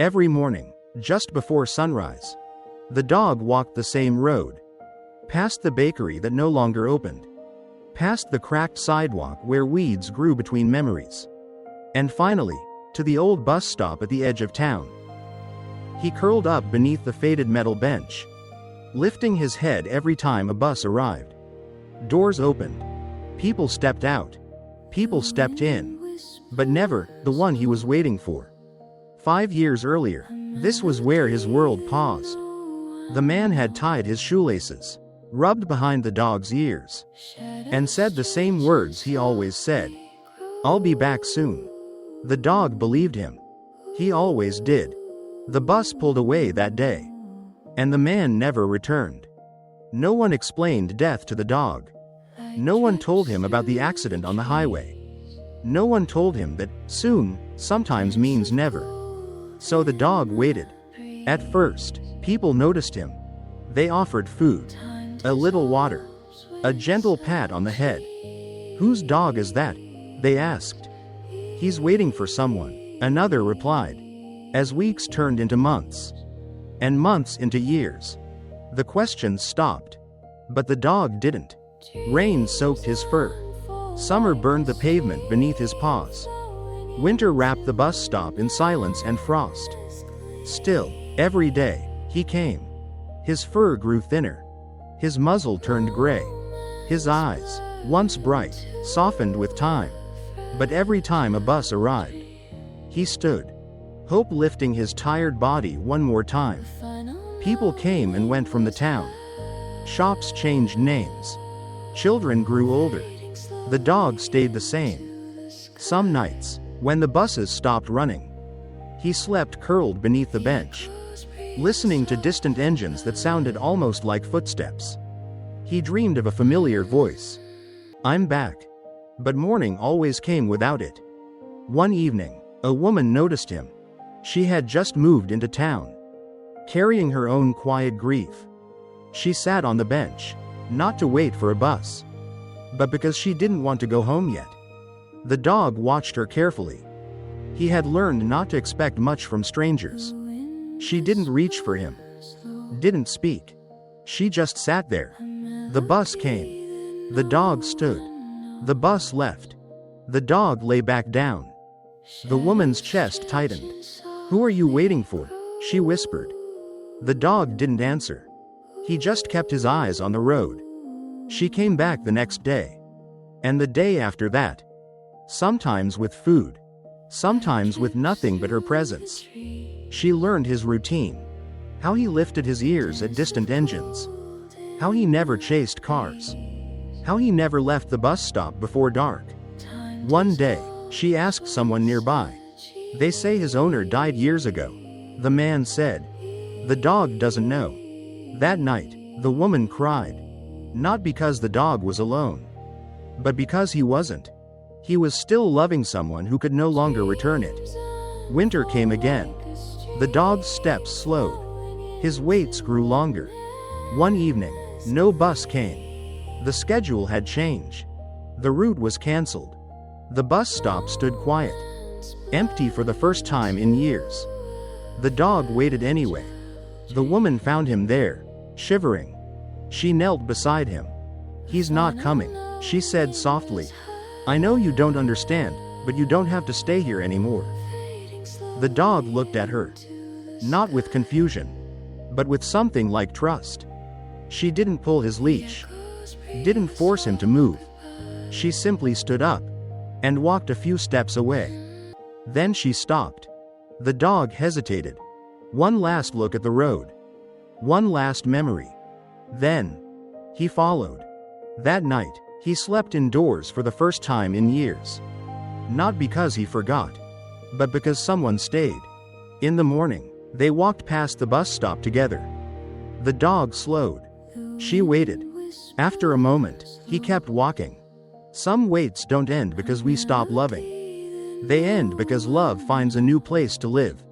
Every morning, just before sunrise, the dog walked the same road, past the bakery that no longer opened, past the cracked sidewalk where weeds grew between memories, and finally, to the old bus stop at the edge of town. He curled up beneath the faded metal bench, lifting his head every time a bus arrived. Doors opened. People stepped out. People stepped in. But never the one he was waiting for. 5 years earlier, this was where his world paused. The man had tied his shoelaces, rubbed behind the dog's ears, and said the same words he always said. "I'll be back soon." The dog believed him. He always did. The bus pulled away that day, and the man never returned. No one explained death to the dog. No one told him about the accident on the highway. No one told him that soon sometimes means never. So the dog waited. At first, people noticed him. They offered food, a little water, a gentle pat on the head. "Whose dog is that?" they asked. "He's waiting for someone," another replied. As weeks turned into months, and months into years, the questions stopped. But the dog didn't. Rain soaked his fur. Summer burned the pavement beneath his paws. Winter wrapped the bus stop in silence and frost. Still, every day, he came. His fur grew thinner. His muzzle turned gray. His eyes, once bright, softened with time. But every time a bus arrived, he stood, hope lifting his tired body one more time. People came and went from the town. Shops changed names. Children grew older. The dog stayed the same. Some nights, when the buses stopped running, he slept curled beneath the bench, listening to distant engines that sounded almost like footsteps. He dreamed of a familiar voice. "I'm back." But morning always came without it. One evening, a woman noticed him. She had just moved into town, carrying her own quiet grief. She sat on the bench, not to wait for a bus, but because she didn't want to go home yet. The dog watched her carefully. He had learned not to expect much from strangers. She didn't reach for him, didn't speak. She just sat there. The bus came. The dog stood. The bus left. The dog lay back down. The woman's chest tightened. "Who are you waiting for?" she whispered. The dog didn't answer. He just kept his eyes on the road. She came back the next day, and the day after that. Sometimes with food, sometimes with nothing but her presence. She learned his routine, how he lifted his ears at distant engines, how he never chased cars, how he never left the bus stop before dark. One day, she asked someone nearby. "They say his owner died years ago," the man said. "The dog doesn't know." That night, the woman cried. Not because the dog was alone, but because he wasn't. He was still loving someone who could no longer return it. Winter came again. The dog's steps slowed. His waits grew longer. One evening, no bus came. The schedule had changed. The route was canceled. The bus stop stood quiet, empty for the first time in years. The dog waited anyway. The woman found him there, shivering. She knelt beside him. "He's not coming," she said softly. "I know you don't understand, but you don't have to stay here anymore." The dog looked at her, not with confusion, but with something like trust. She didn't pull his leash, didn't force him to move. She simply stood up and walked a few steps away. Then she stopped. The dog hesitated. One last look at the road. One last memory. Then, he followed. That night, he slept indoors for the first time in years. Not because he forgot, but because someone stayed. In the morning, they walked past the bus stop together. The dog slowed. She waited. After a moment, he kept walking. Some waits don't end because we stop loving. They end because love finds a new place to live.